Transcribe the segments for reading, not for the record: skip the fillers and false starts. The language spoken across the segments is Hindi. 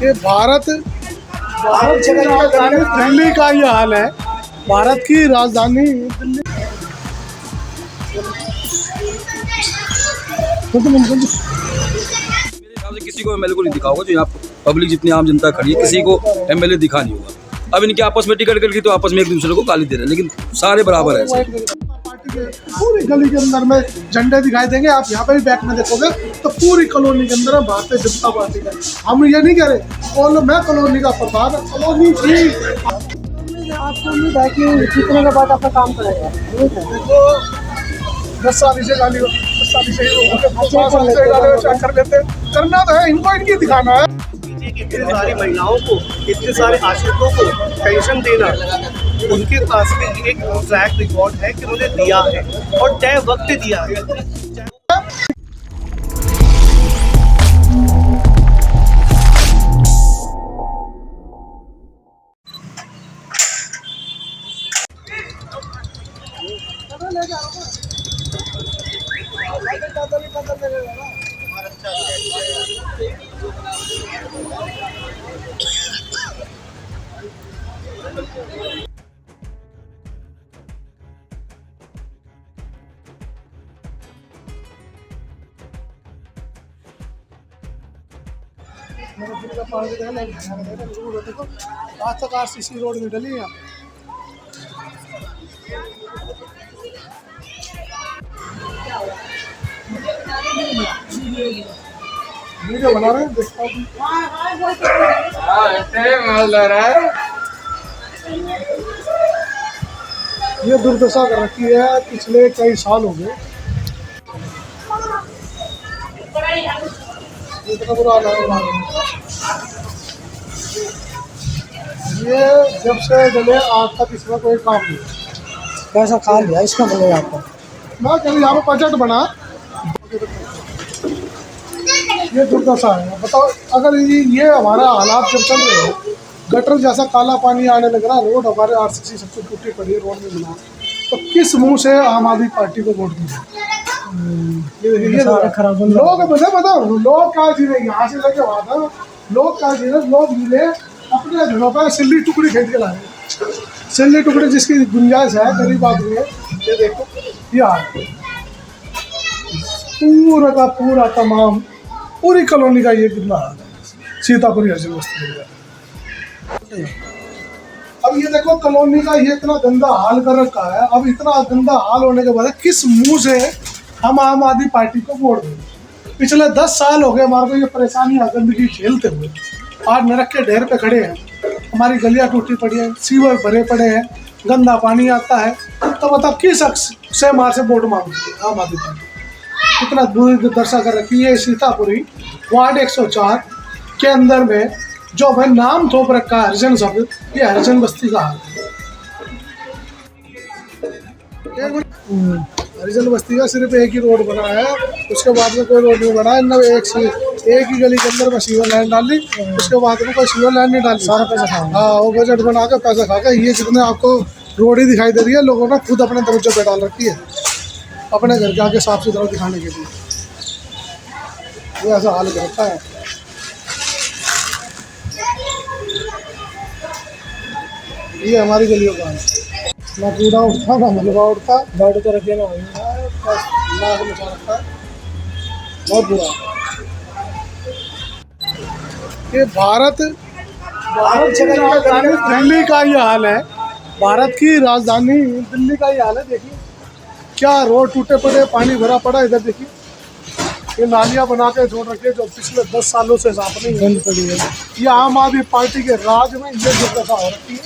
कि भारत की राजधानी दिल्ली का ये हाल है। भारत की राजधानी दिल्ली किसी को एमएलए को नहीं दिखा होगा। जो यहाँ पब्लिक जितनी आम जनता खड़ी है, किसी को एमएलए दिखा नहीं होगा। अब इनके आपस में टिकट करके तो आपस में एक दूसरे को गाली दे रहे हैं, लेकिन सारे बराबर है। पार्टी के पूरी गली के अंदर में झंडे दिखाई देंगे। आप यहाँ पे भी बैक में देखोगे तो पूरी कॉलोनी के अंदर भारतीय जनता पार्टी का। हम ये नहीं कह रहे मैं कॉलोनी का प्रधान, कॉलोनी थी। आपको उम्मीद है कि जीतने के बाद अपना काम करेगा। देखो 10 साल इसे गाली 10 साल इसे कर लेते, करना तो है इनको, इनकी दिखाना है। इतनी सारी महिलाओं को, इतने सारे आश्रितों को पेंशन देना उनके पास में एक ट्रैक रिकॉर्ड है कि उन्होंने दिया है और तय वक्त दिया है। देखो आज तक आरसीसी रोड में डली है। वीडियो बना रहे हैं, देखता हूँ। ये दुर्दशा कर रखी है पिछले कई साल हो गए। इतना बुरा हाल है। ये जब से जले आज तक इसमें कोई काम नहीं। कैसा खा लिया इसका मिलेगा आपको। मैं कह यहाँ पे बजट बना, ये दुर्दशा है। बताओ अगर ये हमारा हालात जब चल रहे हैं, गटर जैसा काला पानी आने लग रहा, रोड हमारे आरसीसी सबसे टूटी पड़ी है, रोड में मिला, तो किस मुंह से आम आदमी पार्टी को वोट दें? ये लोग बताओ लोग क्या जी रहे, यहाँ से लेके वहाँ था लोग क्या जी रहे, लोग मिले अपने घरों पर सिल्ली टुकड़ी खरीद के ला रहे। सिल्ली टुकड़ी जिसकी गुंजाइश है गरीब आदमी है, ये देखो ये हाल पूरा का पूरा तमाम पूरी कॉलोनी का ये कितना हाल है। सीतापुरी हर्जन बस्ती। अब ये देखो कॉलोनी का ये इतना गंदा हाल कर रखा है। अब इतना गंदा हाल होने के बाद किस मुंह से हम आम आदमी पार्टी को वोट दें? पिछले 10 साल हो गए हमारे को ये परेशानियां गंदगी झेलते हुए। आज नरक के ढेर पे खड़े हैं, हमारी गलियां टूटी पड़ी हैं, सीवर भरे पड़े हैं, गंदा पानी आता है। तो बताओ किस हक से हमारे से वोट मांगते हैं आम आदमी पार्टी? इतना बुरी दशा कर रखी है। सीतापुरी वार्ड 104 के अंदर में जो भाई नाम थोप रखा है हरिजन शब्द, ये हरिजन बस्ती का हाल है। हरिजन बस्ती का सिर्फ एक ही रोड बना है, उसके बाद में कोई रोड नहीं बना है। एक ही गली के अंदर में सीवर लाइन डाली, उसके बाद में कोई सीवर लाइन नहीं डाली। सारा पैसा खा, हाँ वो बजट बना के पैसा खा के ये जितने आपको रोड ही दिखाई दे रही है, लोगों ने खुद अपने दरवाजे पे डाल रखी है अपने घर के आगे साफ सुथरा दिखाने के लिए। ये ऐसा हाल करता है। ये हमारी गलियों का है। ना कूड़ा उठता ना मलबा उठता, गाड़ी तो रखे ना रखता है। बहुत बुरा। ये भारत की राजधानी दिल्ली का ये हाल है। भारत की राजधानी दिल्ली का ये हाल है। देखिए क्या रोड टूटे पड़े, पानी भरा पड़ा। इधर देखिए ये नालियाँ बना के छोड़ रखी है जो पिछले 10 सालों से साफ नहीं बंद पड़ी है। ये आम आदमी पार्टी के राज में ये दुर्दशा हो रखी है।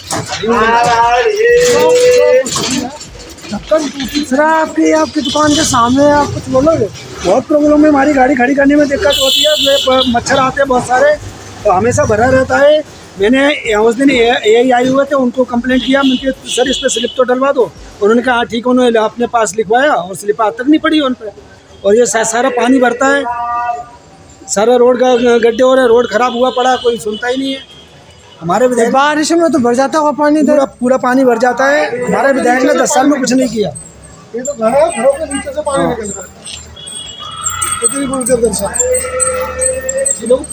आपकी दुकान के सामने आप कुछ बोलोगे? बहुत प्रॉब्लम है, हमारी गाड़ी खड़ी करने में दिक्कत होती है। मच्छर आते हैं बहुत सारे, तो हमेशा भरा रहता है। मैंने उस दिन ए आए हुए थे, उनको कंप्लेंट किया, मैंने सर इस पर स्लिप तो डलवा दो। उन्होंने कहा हाँ ठीक है, उन्होंने अपने पास लिखवाया और स्लिप आज तक नहीं पड़ी उन पर। और ये सारा पानी भरता है, सारा रोड का गड्ढे हो रहे, रोड खराब हुआ पड़ा, कोई सुनता ही नहीं है। हमारे विधायक बारिश में तो भर जाता होगा पानी, पूरा पानी भर जाता है। हमारे विधायक ने 10 साल में कुछ नहीं किया। ये तो घरों के नीचे से पानी निकल रहा है। कितनी बुरी दुर्दशा।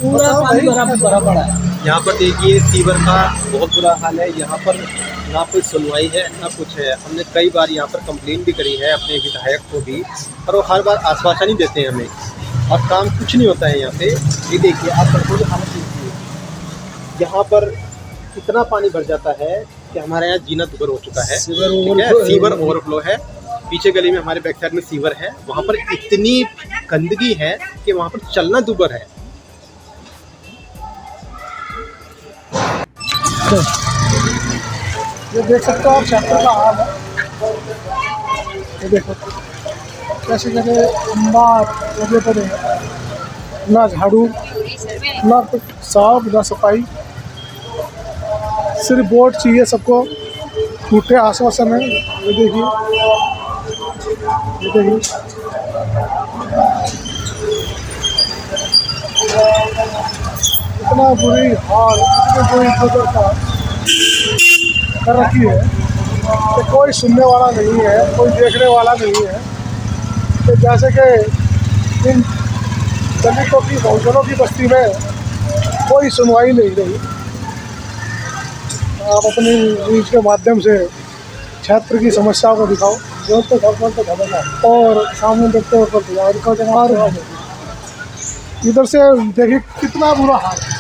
पूरा पानी भरा पड़ा है। यहाँ पर देखिए सीवर का बहुत बुरा हाल है। यहाँ पर ना कोई सुनवाई है ना कुछ है। हमने कई बार यहाँ पर कंप्लेन भी करी है अपने विधायक को भी, पर वो हर बार आश्वासन ही देते हैं हमें और काम कुछ नहीं होता है यहाँ पे। ये देखिए आप सड़कों की हालत देखिए, यहाँ पर इतना पानी भर जाता है कि हमारे यहाँ जीना दुभर हो चुका है। सीवर ओवरफ्लो है। पीछे गली में हमारे बैक साइड में सीवर है, वहाँ पर इतनी गंदगी है कि वहाँ पर चलना दुभर है। ये देख सकते हो आप क्षेत्र का हाल है। ये देखो कैसे जगह अंबार लगे पड़े हैं, ना झाड़ू ना कुछ साफ ना सफाई, सिर्फ बोर्ड चाहिए सबको, झूठे आश्वासन है। ये देखिए, ये देखिए इतना बुरी हाल, इतनी बुरी दुर्दशा कर रखी है कि कोई सुनने वाला नहीं है, कोई देखने वाला नहीं है। तो जैसे कि इन दलितों की, बहुजनों की बस्ती में कोई सुनवाई नहीं रही। आप अपनी न्यूज़ के माध्यम से क्षेत्र की समस्याओं को दिखाओ, जो तो घर और सामने देखते हो इधर से देखिए कितना बुरा हाल है।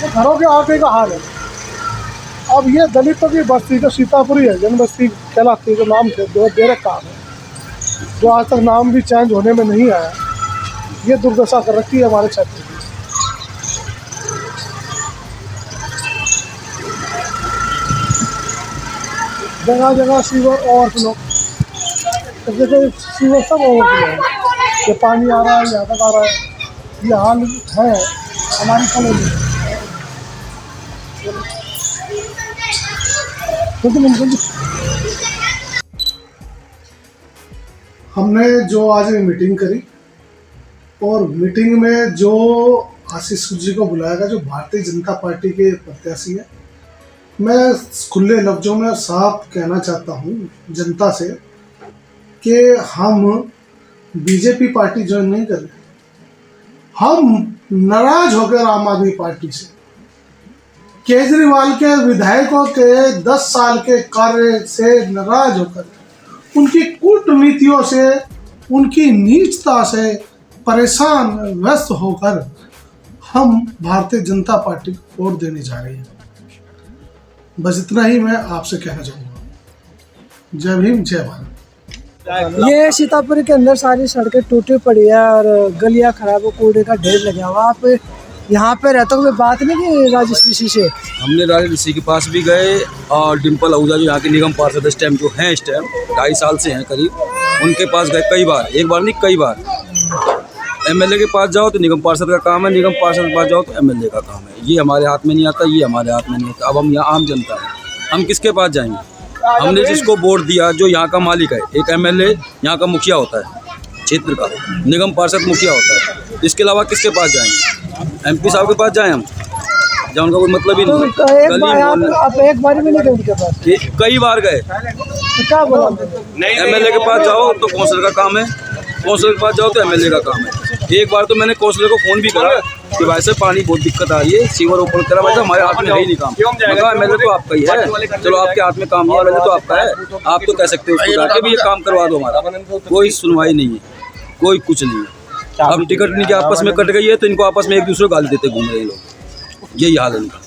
ये घरों के आगे का हाल है। अब ये दलितों की बस्ती जो सीतापुरी है, जन बस्ती कहलाती है, जो नाम दे रखा है, जो आज तक नाम भी चेंज होने में नहीं आया, ये दुर्दशा कर रखी है हमारे क्षेत्र की। जगह जगह सीवर ओवरफ्लो, देखो सीवर सब ओवरफ्लो है। ये पानी आ रहा है, यहाँ तक आ रहा है। ये हाल है हमारी कॉलोनी। हमने जो आज मीटिंग करी और मीटिंग में जो आशीष जी को बुलाया गया, जो भारतीय जनता पार्टी के प्रत्याशी है, मैं खुले लफ्जों में साफ कहना चाहता हूँ जनता से कि हम बीजेपी पार्टी ज्वाइन नहीं कर रहे। हम नाराज होकर आम आदमी पार्टी से, केजरीवाल के विधायकों के 10 साल के कार्य से नाराज होकर, उनकी कूटनीतियों से, उनकी नीचता से परेशान व्यस्त होकर हम भारतीय जनता पार्टी को वोट देने जा रहे हैं। बस इतना ही मैं आपसे कहना चाहूँगा। जय भीम, जय भारत। ये सीतापुर के अंदर सारी सड़कें टूटी पड़ी है और गलियां खराब हो, कूड़े का ढेर लगा हुआ। आप यहाँ पे रहते हुए बात नहीं की राजेश ऋषि से? हमने राजेश ऋषि के पास भी गए और डिम्पल आहूजा जो यहाँ के निगम पार्षद इस टाइम जो हैं, इस टाइम 2.5 साल से हैं करीब, उनके पास गए कई बार, एक बार नहीं कई बार। एमएलए के पास जाओ तो निगम पार्षद का काम है, निगम पार्षद के पास जाओ तो एमएलए का काम है। ये हमारे हाथ में नहीं आता, ये हमारे हाथ में नहीं आता। अब हम यहाँ आम जनता है, हम किसके पास जाएंगे? हमने जिसको वोट दिया, जो यहाँ का मालिक है, एक एमएलए यहाँ का मुखिया होता है क्षेत्र का, निगम पार्षद मुखिया होता है, इसके अलावा किसके पास जाएंगे? एमपी साहब के पास जाएं हम, जहाँ उनका कोई मतलब ही नहीं। आप एक बार भी नहीं गए उनके पास? कई बार गए। तो क्या बोला? एमएलए के पास जाओ तो कौंसलर का काम है, कौंसलर के पास जाओ तो एमएलए का काम है। एक बार तो मैंने कौंसलर को फ़ोन भी करा कि भाई साहब पानी बहुत दिक्कत आ रही है, सीवर ओपन करा, भाई साहब हमारे हाथ में है ही नहीं काम। मैं कहा एमएलए तो आपका ही है, चलो आपके हाथ में काम नहीं है, एमएलए तो आपका है, आप तो कह सकते हो उसको जाके भी ये काम करवा दो हमारा। कोई सुनवाई नहीं है, कोई कुछ नहीं है। अब टिकट इनके आपस में कट गई है तो इनको आपस में एक दूसरे को गाली देते घूम रहे हैं लोग, यही हाल है इनका।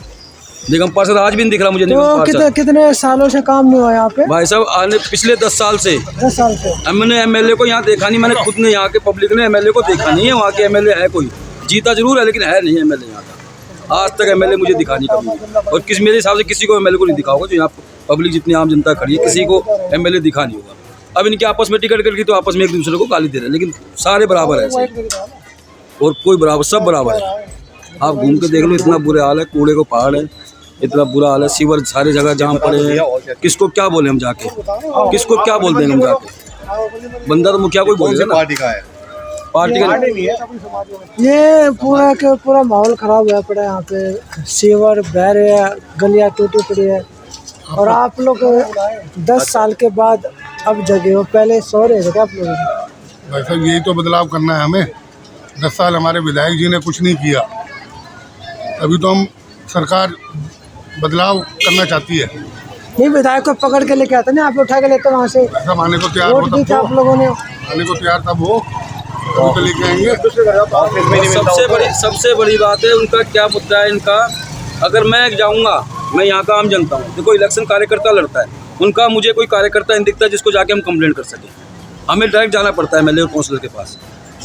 निगम पार्षद आज भी नहीं दिख रहा मुझे। निगम पार्षद कितने सालों से काम नहीं हुआ यहाँ पे? भाई साहब आने पिछले 10 साल से। 10 साल से हमने एमएलए को यहाँ देखा नहीं, मैंने खुद ने, यहाँ के पब्लिक ने एमएलए को देखा नहीं है। वहाँ के एमएलए है कोई, जीता जरूर है लेकिन है नहीं एमएलए यहाँ का। आज तक एमएलए मुझे दिखा नहीं कभी, और किस मेरे हिसाब से किसी को एमएलए को नहीं दिखा होगा। जो यहाँ पब्लिक जितनी आम जनता खड़ी है, किसी को एमएलए दिखा नहीं होगा। अब इनके आपस में टिकट करके तो आपस में एक दूसरे को गाली दे रहे हैं, लेकिन सारे बराबर है ऐसे, और कोई बराबर, सब बराबर है। आप घूम के देख लो, इतना बुरे हाल है, कूड़े को पहाड़ है, इतना बुरा हाल है, सीवर सारे जगह जाम पड़े हैं। किसको क्या बोले हम जाके, किसको क्या बोल देंगे हम जाके? बंदा तो मुखिया कोई बोलेगा ना, पार्टी का है, पार्टी का। ये पूरा के पूरा माहौल खराब हुआ पड़ा है यहाँ पे। सीवर बह रहे हैं, गलियाँ टूटी पड़ी है, और आप लोग 10 साल के बाद अब जगह हो, पहले सो रहे थे क्या आप लोग? भाई साहब यही तो बदलाव करना है हमें। 10 साल हमारे विधायक जी ने कुछ नहीं किया, अभी तो हम सरकार बदलाव करना चाहती है। नहीं, विधायक को पकड़ के लेके आते ना, आप उठा के लेते वहाँ से, सब आने को तैयार वोट हो दी तब थी आप तो, लोगों ने। आने को तैयार तब हो तभी तो लेके आएंगे। सबसे बड़ी बात है उनका क्या मुद्दा है इनका। अगर मैं जाऊंगा, मैं यहाँ का आम जनता हूँ, देखो इलेक्शन कार्यकर्ता लड़ता है, उनका मुझे कोई कार्यकर्ता नहीं दिखता जिसको जाके हम कंप्लेंट कर सकें। हमें डायरेक्ट जाना पड़ता है एमएलए और काउंसलर के पास।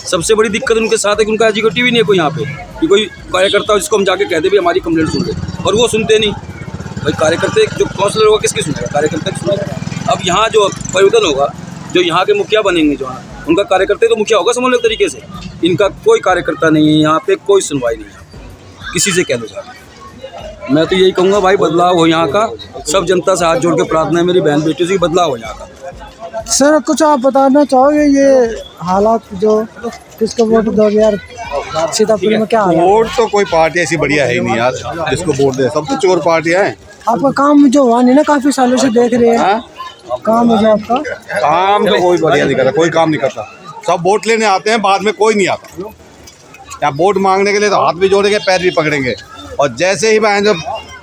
सबसे बड़ी दिक्कत उनके साथ है कि उनका एग्जीक्यूटिव ही नहीं है कोई यहाँ पे कि कोई कार्यकर्ता हो जिसको हम जाके कहते भी हमारी कंप्लेंट सुन ले, और वो सुनते नहीं। भाई कार्यकर्ता जो काउंसलर होगा किसकी सुनेगा, कार्यकर्ता की सुनेगा। अब यहाँ जो परिवर्तन होगा, जो यहाँ के मुखिया बनेंगे, जो उनका कार्यकर्ता तो मुखिया होगा समझ लो तरीके से। इनका कोई कार्यकर्ता नहीं है यहाँ पे, कोई सुनवाई नहीं है, किसी से कह दो जाके। मैं तो यही कहूँगा भाई बदलाव हो यहाँ का। सब जनता से हाथ जोड़ के प्रार्थना है मेरी बहन बेटियों से, बदलाव हो यहाँ का। सर कुछ आप बताना चाहोगे ये हालात जो किसको वोट दोगे यार सीतापुर में, क्या हाल है? वोट तो कोई पार्टी ऐसी बढ़िया है ही नहीं यार जिसको वोट दे, सब तो चोर पार्टियां हैं। आपका काम जो हुआ नहीं ना, काफी सालों से देख रहे हैं, हाँ? काम है जो आपका, काम तो कोई बढ़िया नहीं करता, कोई काम नहीं करता। सब वोट लेने आते हैं, बाद में कोई नहीं आता। या वोट मांगने के लिए तो हाथ भी जोड़ेंगे, पैर भी पकड़ेंगे, और जैसे ही मैं जब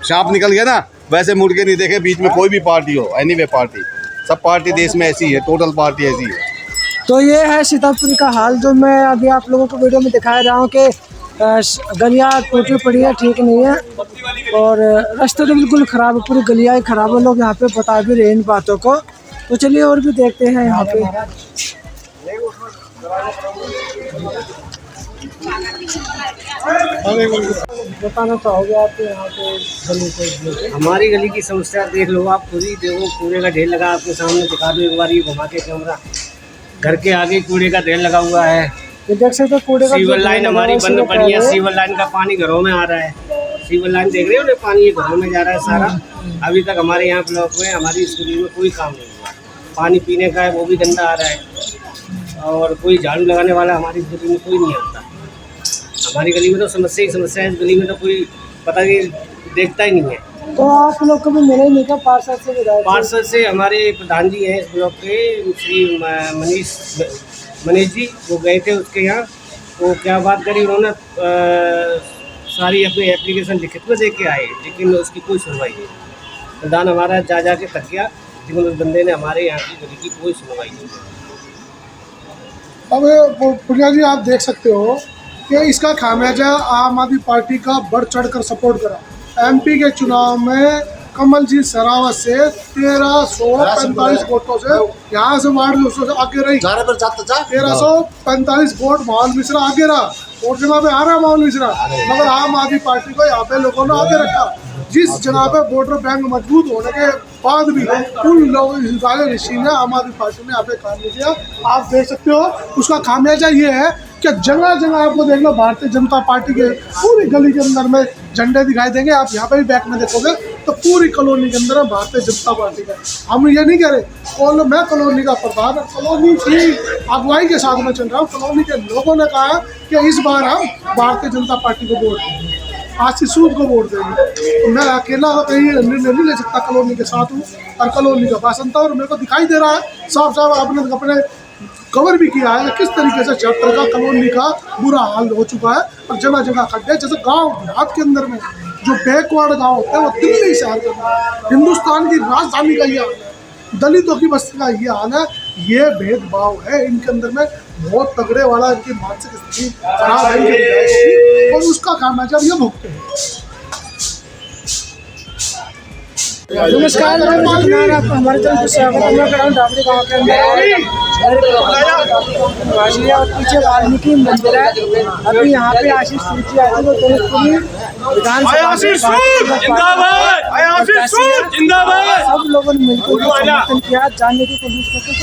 सांप निकल गया ना, वैसे मुड़ के नहीं देखे बीच में कोई भी पार्टी हो, एनीवे पार्टी। सब पार्टी देश में ऐसी है, टोटल पार्टी ऐसी है। तो ये है सीतापुर का हाल जो मैं अभी आप लोगों को वीडियो में दिखा रहा हूँ कि गलियाँ टूटी पड़ी है, ठीक नहीं है, और रास्ते तो बिल्कुल ख़राब है, पूरी गलियाँ ही ख़राब है। लोग यहाँ पे बता भी रहे हैं इन बातों को। तो चलिए और भी देखते हैं यहाँ पे। बताना चाहोगे आप यहाँ पे गली को? हमारी गली की समस्या देख लो आप, पूरी देखो, कूड़े का ढेर लगा आपके सामने, दिखा दो एक बार ये घुमा के कैमरा। घर के आगे कूड़े का ढेर लगा हुआ है। ये देख सकते हो कूड़े का सीवर लाइन हमारी बंद पड़ी है, सीवर लाइन का पानी घरों में आ रहा है। सीवर लाइन देख रहे हो, पानी ये घरों में जा रहा है सारा। अभी तक हमारे यहाँ ब्लॉक में, हमारी इस गली में कोई काम नहीं हुआ। पानी पीने का है वो भी गंदा आ रहा है, और कोई झाड़ू लगाने वाला हमारी इस गली में कोई नहीं आता। हमारी गली में तो समस्या ही समस्या है, इस गली में तो कोई पता नहीं देखता ही नहीं है। तो आप लोग कभी मिले नहीं क्या पार्षद से? विधायक पार्षद से हमारे प्रधान जी हैं इस ब्लॉक के, श्री मनीष जी, वो गए थे उसके यहाँ। वो क्या बात करी उन्होंने, सारी अपनी एप्लीकेशन लिखित में दे के आए, लेकिन उसकी कोई सुनवाई नहीं। प्रधान हमारा जा के थक गया, लेकिन उस बंदे ने हमारे यहाँ की गली की कोई सुनवाई नहीं की। अब पुनिया जी आप देख सकते हो कि इसका खामियाजा आम आदमी पार्टी का बढ़ चढ़ कर सपोर्ट करा। एमपी के चुनाव में कमलजीत सरावत से 1345 वोटों से यहाँ से वार्ड 200 से आगे रही। 1345 वोट माहौल मिश्रा आगे रहा, और जगह पे आ रहा माहौल मिश्रा, मगर आम आदमी पार्टी को यहाँ पे लोगों ने आगे रखा। जिस जगह पे वोटर बैंक मजबूत होने के बाद भी उन लोगों ऋषि ने आम आदमी पार्टी ने यहाँ पे काम नहीं किया। आप देख सकते हो उसका खामियाजा ये है कि जगह जगह आपको देख लो भारतीय जनता पार्टी के पूरी गली के अंदर में झंडे दिखाई देंगे। आप यहाँ पे भी बैक में देखोगे तो पूरी कॉलोनी के अंदर भारतीय जनता पार्टी का। हम ये नहीं कह रहे मैं कॉलोनी का प्रधान, कॉलोनी की अगुवाई के साथ में चल रहा हूँ। कॉलोनी के लोगों ने कहा कि इस बार हम भारतीय जनता पार्टी को वोट देंगे, आशीष सूद को वोट देंगे। तो मैं अकेला कहीं निर्णय नहीं ले सकता, कॉलोनी के साथ हूँ और कॉलोनी का बासिंदा, और मेरे को दिखाई दे रहा है साफ साफ, आपने अपने कवर भी किया है किस तरीके से क्षेत्र का कॉलोनी का बुरा हाल हो चुका है। और जगह जगह खड्डे, जैसे गांव देहात के अंदर में जो बैकवर्ड गांव होते हैं वो दिल्ली शहर के अंदर, हिंदुस्तान की राजधानी का ये हाल है, दलितों की बस्ती का ये हाल है। ये भेदभाव है इनके अंदर में बहुत तगड़े वाला, इनकी मानसिक स्थिति खराब है इनके विधायकों की, और उसका खामियाजा ये भुगते हैं। नमस्कार, आपको हमारे तरफ से स्वागत है। मैं खड़ा हूँ डाबरी गाँव के अंदर, और पीछे वाल्मीकि मंदिर है। अभी यहाँ पे आशीष सूद जी आए थे, वो विधानसभा सब लोगों ने मिलकर समर्थन किया। जानने की कोशिश करते हैं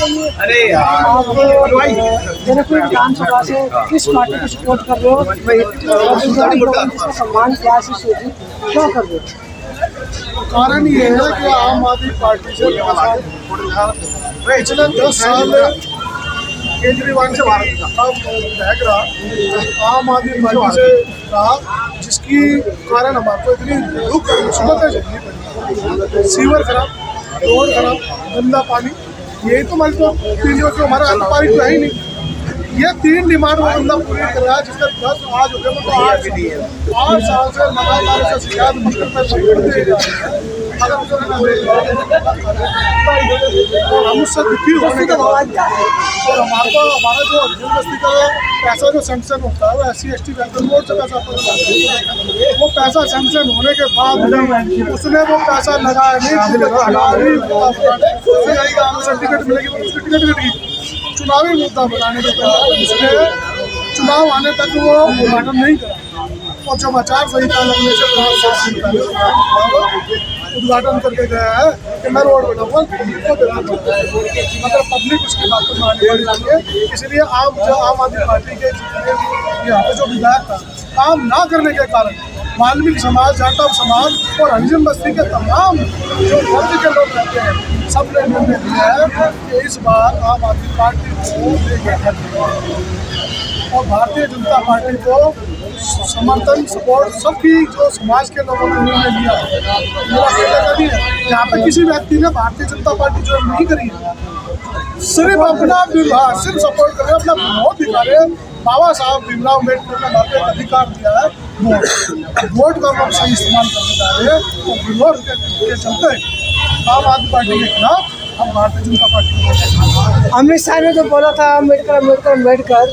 आप जनकपुर विधानसभा से किस पार्टी को सपोर्ट कर रहे हो, जिसका सम्मान किया आशीष सूद जी क्यों कर रहे हो? कारण ये है कि आम आदमी पार्टी से पिछले 10 साल केजरीवाल से भारत का विधायक रहा, आम आदमी पार्टी से रहा, जिसकी कारण हमारे इतनी दुख मुसीबतें झेलनी पड़ी। सीवर खराब, रोड खराब, गंदा पानी, यही तो हमारी तो पीने जो हमारा अन्न पानी तो है ही नहीं। ये 3 डिमांड वो बंदा पूरी कर रहा है, जिसका 10 आज हो गए, मतलब 8 साल से लगातार उसे शिकायत मुश्किल में पकड़ते हैं। अगर उसे और हम उससे दुखी होने के बाद और हमारा जो हरिजन बस्ती का पैसा जो सैंक्शन होता है वो SC/ST वेलफेयर बोर्ड से पैसा वो पैसा सैंक्शन होने के बाद उसने वो पैसा लगाया नहीं, सर्टिफिकेट मिलेगी उसकी टिकट कटेगी। चुनावी मुद्दा बनाने के बाद उसने चुनाव आने तक वो उद्घाटन नहीं करा, और जब आचार संहिता लगने से 5 साल पहले उद्घाटन करके गया है कि मैं रोड बनाऊंगा, मतलब पब्लिक उसकी बात को मानने वाली नहीं है। इसलिए आम आदमी पार्टी के यहाँ पे जो विधायक था काम ना करने के कारण वाल्मीकि समाज, जाटव समाज और हरिजन बस्ती के तमाम जो वर्ग के लोग रहते हैं सब ने निर्णय लिया है कि इस बार आम आदमी पार्टी को और भारतीय जनता पार्टी को समर्थन सपोर्ट सबकी जो समाज के लोगों ने निर्णय लिया है। मेरा कहना का नहीं है यहाँ पे किसी व्यक्ति ने भारतीय जनता पार्टी ज्वाइन नहीं करी है, सिर्फ अपना विभाग सिर्फ सपोर्ट कर रहे हैं, अपना विरोध दिखा रहे हैं। बाबा साहब भीमराव अम्बेडकर ने भारतीय अधिकार दिया है वोट का हम सही इस्तेमाल करने जा रहे हैं, और विरोध के चलते आम आदमी पार्टी के खिलाफ हम भारतीय जनता पार्टी। अमित शाह ने जो बोला था अम्बेडकर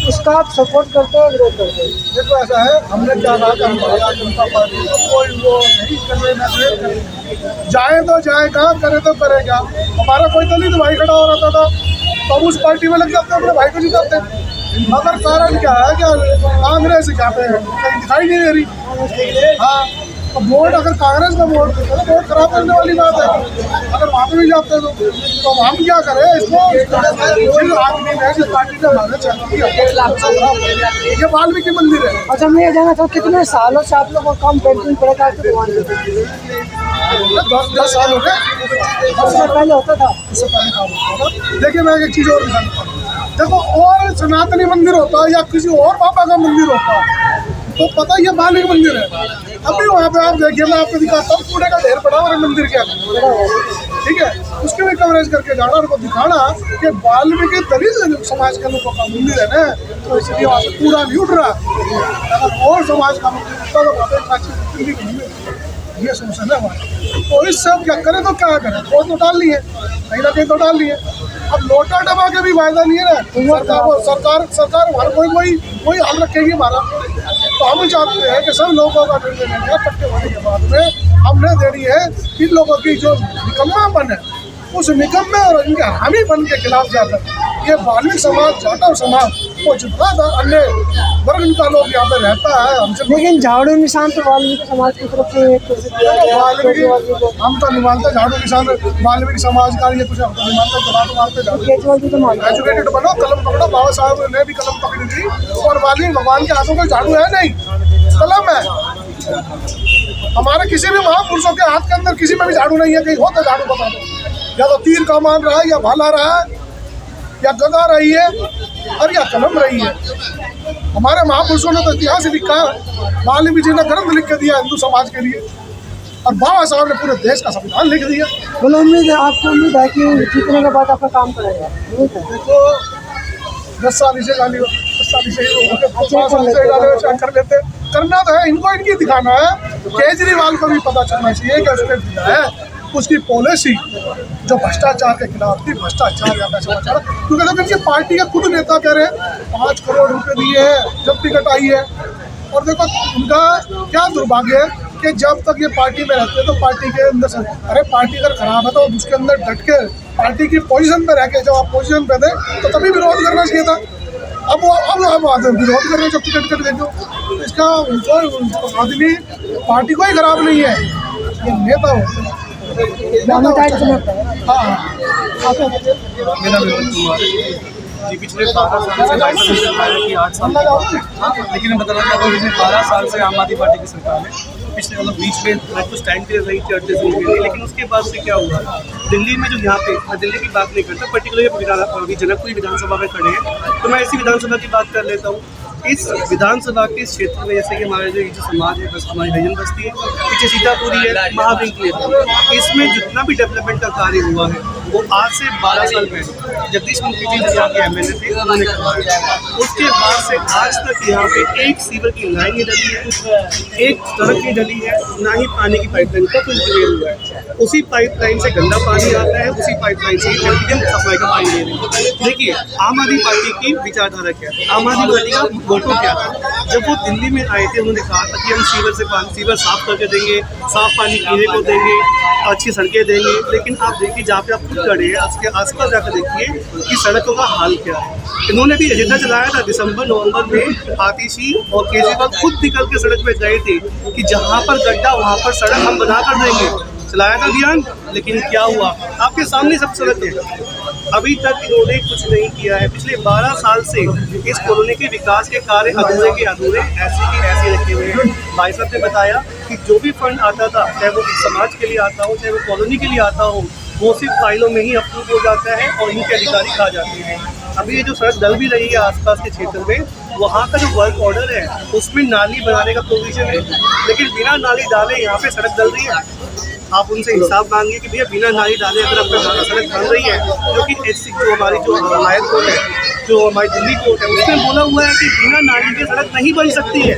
उसका आप सपोर्ट करते हो विरोध करते हो? देखो ऐसा है, हमने क्या कहा कि हम भारतीय जनता पार्टी को कोई वो नहीं करने में जाए तो जाए कहाँ, करे तो करे क्या। हमारा कोई दलित भाई खड़ा हो रहा था तो हम उस पार्टी में लग जाते अपने भाई को जिताते, मगर कारण क्या है कि कांग्रेस यहाँ पे कहीं दिखाई नहीं दे रही। हाँ, तो वोट अगर कांग्रेस का वोट देते तो वोट खराब करने वाली बात है। अगर वहाँ पे भी जाते तो हम क्या करें, इसको जिस आदमी ने जिस पार्टी ने हमारे चल किया ये वाल्मीकि मंदिर है। अच्छा, मैं ये जानना चाहूँ कितने सालों से आप लोग को कम पेंटिंग प्रकार के दुकान देते हैं? 10 साल हो गए, उससे पहले होता था। उससे पहले काम होता था। देखिए मैं एक चीज़ और बताता हूँ, देखो और सनातनी मंदिर होता है या किसी और बाबा का मंदिर होता है तो पता ये वाल्मीकि मंदिर है। अभी वहाँ पे आप देखिए, मैं आपको दिखाता हूँ, कूड़े का ढेर पड़ा और मंदिर क्या ठीक है, उसके भी कवरेज करके जाना, उनको दिखाना कि वाल्मीकि दलित समाज के लोगों का मंदिर है ना, तो इसलिए वहाँ से कूड़ा नहीं उठ रहा। अगर और समाज का मंदिर होता तो वहाँ पे ये समस्या है हमारी। तो इससे हम क्या करें, तो क्या करें, वोट तो डाल लिए, कहीं ना कहीं तो डाल लिए। अब लोटा डबा के भी फायदा नहीं है ना, सरकार हमारा कोई हाल रखेगी हमारा। तो हम चाहते हैं कि सब लोगों का निर्णय लेंगे, इकट्ठे होने के बाद में हमने देनी है इन लोगों की जो निकम्मापन है, उस निकम्मे और इनके हामीपन के खिलाफ जाकर ये वाल्मीकि समाज, जाटव समाज वो जितना अन्य वर्ग का लोग यहाँ पे रहता है हमसे। लेकिन झाड़ू निशान तो वाल्मीकि समाज की तरफ से हम तो नहीं मानते झाड़ू निशान वाल्मीकि समाज का, ये कुछ हम तो नहीं मानते, मानते एजुकेटेड बनो, कलम पकड़ो। बाबा साहब ने भी कलम पकड़ी थी, और वाल्मीकि भगवान के हाथों में झाड़ू है नहीं, कलम है। हमारे किसी भी महापुरुषों के हाथ के अंदर किसी में भी झाड़ू नहीं है, कहीं हो तो झाड़ू बता दो, या तो तीर कमान रहा है, या भाला रहा है, या गदा रही है, और या कलम रही है। हमारे महापुरुषों ने तो इतिहास लिखा, वाल्मीकि जी ने ग्रंथ लिख के दिया हिंदू समाज के लिए, और बाबा साहब ने पूरे देश का संविधान लिख दिया। बोलो, उम्मीद है आपको, उम्मीद है कि जीतने के बाद आपका काम करेगा? देखो 10 साल इसे गाली, 10 साल इसे कर लेते, करना तो है इनको, इनकी दिखाना है। केजरीवाल को भी पता चलना चाहिए कि उसके है उसकी पॉलिसी जो भ्रष्टाचार के खिलाफ थी, भ्रष्टाचार या पैसा बचा, क्योंकि जब इनकी पार्टी के खुद नेता कह रहे हैं 5 करोड़ रुपए दिए हैं जब टिकट आई है। और देखो उनका क्या दुर्भाग्य है कि जब तक ये पार्टी में रहते हैं तो पार्टी के अंदर से, अरे पार्टी अगर खराब है तो उसके अंदर डट के पार्टी की पोजीशन पे रह के, जब आप पोजीशन पे थे तो तभी विरोध करना चाहिए था। अब विरोध कर रहे जब टिकट कट देखो, इसका उनको आदमी पार्टी को ही खराब नहीं है, ये नेता होते हैं। मेरा विनोद कुमार जी, पिछले 12 साल से लाइसेंस सरकार की 8 साल लेकिन मैं बताना चाहता हूँ पिछले 12 साल से आम आदमी पार्टी की सरकार है। पिछले मतलब बीच में कुछ टाइम के लिए रही थी, 38 दिन के लिए, लेकिन उसके बाद से क्या हुआ, दिल्ली में जो यहाँ पे, मैं दिल्ली की बात नहीं करता, पर्टिकुलर जनकपुरी विधानसभा में खड़े हैं, तो मैं इसी विधानसभा की बात कर लेता हूँ। इस विधानसभा के क्षेत्र में जैसे कि हमारे जो समाज है, बस हमारी हरिजन बस्ती है, पीछे सीतापुरी है, महाविंग है, इसमें जितना भी डेवलपमेंट का कार्य हुआ है वो आज से 12 साल पहले जगदीश मुखी जी यहाँ के एमएलए थे, उन्होंने करवाया। उसके बाद से आज तक यहाँ पे एक सीवर की लाइन नहीं डली है, एक सड़क नहीं डली है, ना ही पानी की पाइपलाइन का कुछ क्लियर हुआ है। उसी पाइपलाइन से गंदा पानी आता है, उसी पाइपलाइन से एमडीएम सप्लाई का पानी ले रहे हैं। देखिए, आम आदमी पार्टी की विचारधारा क्या है, आम आदमी पार्टी का मोटो क्या था। जब वो दिल्ली में आए थे, उन्होंने कहा था कि हम सीवर साफ करके देंगे, साफ पानी पीने को देंगे, अच्छी सड़कें देंगे। लेकिन आप देखिए, जहाँ पे आप खुद खड़े हैं, उसके आसपास जाकर देखिए कि सड़कों का हाल क्या है। इन्होंने भी एजेंडा चलाया था दिसंबर नवंबर में, आतिशी और केजरीवाल खुद निकल के सड़क पे गए थे कि जहाँ पर गड्ढा वहाँ पर सड़क हम बना कर देंगे। चलाया था अभियान, लेकिन क्या हुआ, आपके सामने सब सड़क है। अभी तक इन्होंने कुछ नहीं किया है। पिछले 12 साल से इस कॉलोनी के विकास के कार्य अधूरे के अधूरे, ऐसे के ऐसे रखे हुए हैं। भाई साहब ने बताया कि जो भी फंड आता था, चाहे वो समाज के लिए आता हो, चाहे वो कॉलोनी के लिए आता हो, वो सिर्फ फाइलों में ही अप्रूव हो जाता है और इनके अधिकारी खा जाते हैं। अभी ये जो सड़क डल भी रही है आसपास के क्षेत्र में, वहाँ का जो वर्क ऑर्डर है उसमें नाली बनाने का प्रोविजन है, लेकिन बिना नाली डाले यहाँ पे सड़क डल रही है। आप उनसे हिसाब मांगिए कि भैया बिना नाली डाले अगर आपका सड़क बन रही है, जो कि एचसी जो हमारी जो हायर कोर्ट है, जो हमारी दिल्ली कोर्ट है, उसमें बोला हुआ है कि बिना नाली के सड़क नहीं बन सकती है।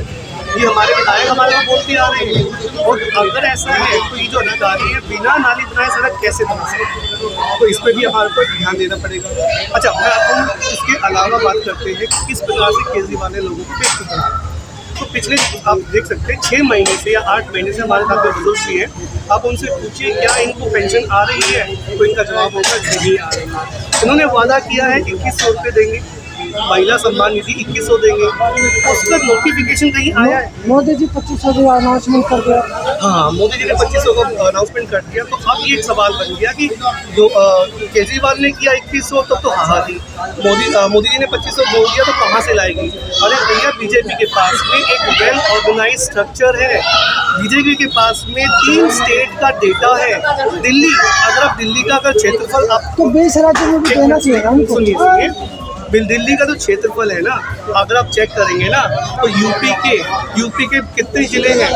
ये हमारे विधायक हमारे को बोलते आ रहे हैं। और अगर ऐसा है तो ये जो अधिकारी है बिना नाली बनाए सड़क कैसे बना सकते, तो इस पर भी हमारे को ध्यान देना पड़ेगा। अच्छा, मैं आपको इसके अलावा बात करते हैं कि किस प्रकार से केजरीवाल ने लोगों को पेश किया। तो पिछले आप देख सकते हैं 6 महीने से या 8 महीने से हमारे साथ बुजुर्ग भी हैं, आप उनसे पूछिए क्या इनको पेंशन आ रही है, तो इनका जवाब होगा नहीं आ रही है। इन्होंने वादा किया है 2100 रुपये देंगे, महिला सम्मान निधि 2100 देंगे, उसका नोटिफिकेशन कहीं आया है? मोदी जी 2500 अनाउंसमेंट कर दिया। हाँ, मोदी जी ने 2500 का अनाउंसमेंट कर दिया। तो अब ये एक सवाल बन गया कि जो केजरीवाल ने किया 2100 तब तो हाँ थी, मोदी जी ने 2500 बोल दिया तो कहाँ से लाएगी? अरे भैया, बीजेपी के पास में एक वेल ऑर्गेनाइज स्ट्रक्चर है। बीजेपी के पास में 3 स्टेट का डेटा है। दिल्ली, अगर आप दिल्ली का अगर क्षेत्रफल आप तो 20 राज्यों में भी देना चाहिए ना। सुनिए, दिल्ली का जो क्षेत्रफल है ना, अगर आप चेक करेंगे ना, तो यूपी के कितने जिले हैं?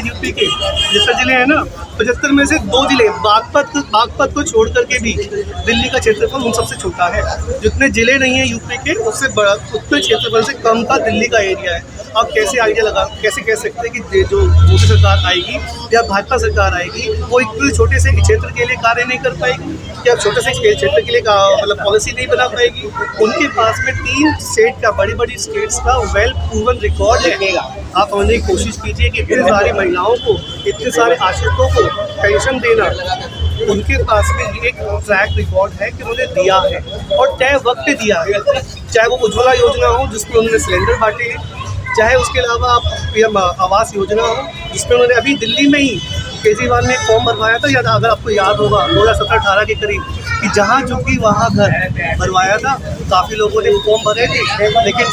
यूपी के 75 जिले हैं ना। 75 में से 2 जिले, बागपत को छोड़ करके भी दिल्ली का क्षेत्रफल उन सबसे छोटा है। जितने जिले नहीं है यूपी के, उससे बड़ा, उतने क्षेत्रफल से कम का दिल्ली का एरिया है। आप कैसे आइडिया कैसे कह सकते हैं कि जो मोदी सरकार आएगी या भाजपा सरकार आएगी, वो इतने छोटे से क्षेत्र के लिए कार्य नहीं कर पाएगी, या छोटे से क्षेत्र के लिए मतलब पॉलिसी नहीं बना पाएगी? उनके पास में 3 स्टेट का, बड़ी स्टेट्स का वेल प्रूवन रिकॉर्ड है। आप समझने की कोशिश कीजिए कि इतनी सारी महिलाओं को, इतने सारे आश्रितों को पेंशन देना, उनके पास में एक ट्रैक रिकॉर्ड है कि उन्होंने दिया है और तय वक्त पे दिया है। चाहे वो उज्ज्वला योजना हो जिसमें उन्होंने सिलेंडर बांटे हैं, चाहे उसके अलावा आप पीएम आवास योजना हो जिसमें उन्होंने अभी दिल्ली में ही केजरीवाल ने फॉर्म भरवाया था, या अगर आपको याद होगा 2017-18 के करीब, कि जहाँ जो कि वहाँ घर भरवाया था। काफ़ी लोगों ने फॉर्म भरे थे, लेकिन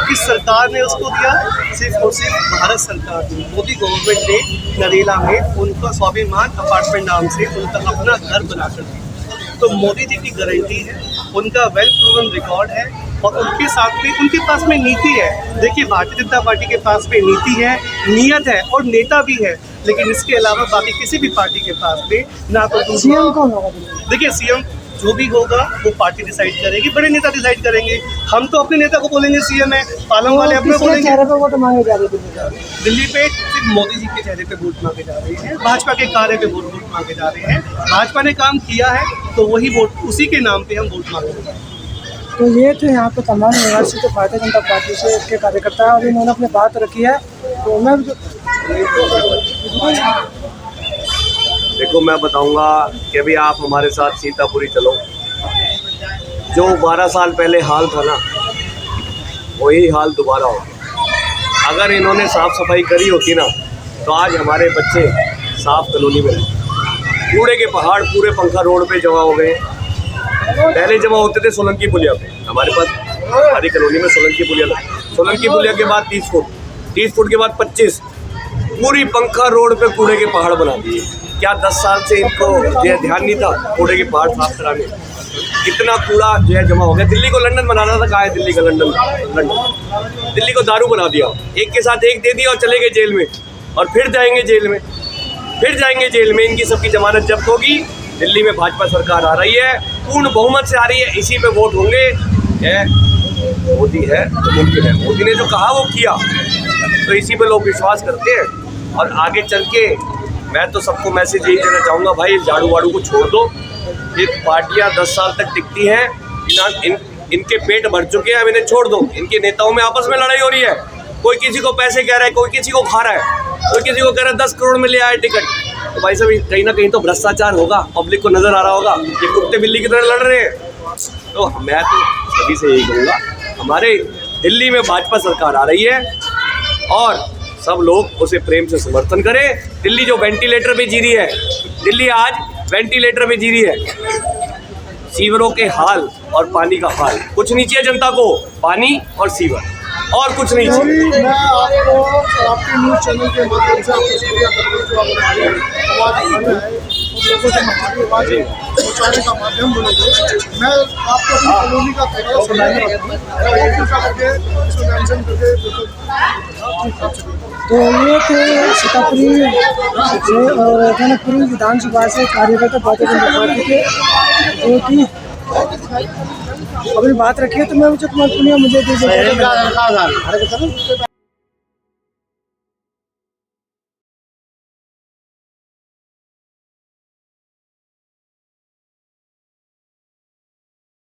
किस सरकार ने उसको दिया? सिर्फ और सिर्फ भारत सरकार, मोदी गवर्नमेंट ने नरेला में उनका स्वाभिमान अपार्टमेंट नाम से उनका अपना घर बना कर दिया। तो मोदी जी की गारंटी है, उनका वेल प्रूवन रिकॉर्ड है, और उनके साथ में उनके पास में नीति है। देखिए, भारतीय जनता पार्टी के पास में नीति है, नियत है और नेता भी है, लेकिन इसके अलावा बाकी किसी भी पार्टी के पास में ना तो सीएम कौन होगा? देखिए, सीएम जो भी होगा वो पार्टी डिसाइड करेगी, बड़े नेता डिसाइड करेंगे। हम तो अपने नेता को बोलेंगे सीएम है, पालम वाले अपने बोलेंगे। चेहरे पे वोट मांगे जा रहे थे दिल्ली पे सिर्फ मोदी जी के चेहरे पे वोट मांगे जा रहे हैं, भाजपा के कार्य पे वोट मांगे जा रहे हैं। भाजपा ने काम किया है तो वही वोट, उसी के नाम पे हम वोट मांगे जा रहे हैं। तो ये तो यहाँ पे तमाम निवासी तो भारतीय जनता पार्टी से इसके कार्यकर्ता है, और इन्होंने अपनी बात रखी है। तो मैं देखो, मैं बताऊंगा कि अभी आप हमारे साथ सीतापुरी चलो। जो 12 साल पहले हाल था ना, वही हाल दोबारा हो। अगर इन्होंने साफ़ सफाई करी होती ना, तो आज हमारे बच्चे साफ कॉलोनी में रहते। कूड़े के पहाड़ पूरे पंखा रोड पे जमा हो गए। पहले जमा होते थे सोलंकी पुलिया पे, हमारे पास हमारी कॉलोनी में सोलंकी पुलिया के बाद 30 फुट के बाद 25, पूरी पंखा रोड पे कूड़े के पहाड़ बना दिए। क्या 10 साल से इनको जो ध्यान नहीं था कूड़े के पहाड़ साफ कराने? कितना कूड़ा जो है जमा हो गया। दिल्ली को लंदन बनाना था, कहा है दिल्ली का लंदन। दिल्ली को दारू बना दिया, एक के साथ एक दे दिया और चले गए जेल में, और फिर जाएंगे जेल में। इनकी सबकी जमानत जब्त होगी दिल्ली में भाजपा सरकार आ रही है, पूर्ण बहुमत से आ रही है, इसी पे वोट होंगे। मोदी है तो मुमकिन है, मोदी ने जो कहा वो किया, तो इसी पे लोग विश्वास करते हैं। और आगे चल के मैं तो सबको मैसेज यही देना चाहूँगा, भाई झाड़ू वाड़ू को छोड़ दो। ये पार्टियाँ 10 साल तक टिकती हैं, इनके पेट भर चुके हैं, अब इन्हें छोड़ दो। इनके नेताओं में आपस में लड़ाई हो रही है, कोई किसी को पैसे कह रहा है, कोई किसी को खा रहा है, कोई किसी को कह रहा है 10 करोड़ में ले आए टिकट। तो भाई साहब कहीं ना कहीं तो भ्रष्टाचार होगा, पब्लिक को नजर आ रहा होगा, ये कुत्ते बिल्ली की तरह लड़ रहे हैं। तो मैं तो सभी से यही कहूँगा, हमारे दिल्ली में भाजपा सरकार आ रही है और सब लोग उसे प्रेम से समर्थन करें। दिल्ली जो वेंटिलेटर पे जी रही है, दिल्ली आज वेंटिलेटर पे जी रही है। सीवरों के हाल और पानी का हाल, कुछ नहीं चाहिए जनता को, पानी और सीवर, और कुछ नहीं चाहिए। मैं आपको आपके न्यूज़ चैनल के माध्यम से आपको शुक्रिया करता हूं, जो हमारी आवाज़ उठाना है, उन लोगों से हमारी आवाज़ पहुँचाने का माध्यम बोलोगे। मैं आपको अपनी कॉलोनी का थोड़ा सुनाने करके इसको मेंशन करके तो ये थे सीतापुरी और जनकपुरी विधानसभा से कार्यकर्ता भारतीय जनता पार्टी के, जो कि अपनी बात रखी है। तो मैं मुझे कुमार पुनिया मुझे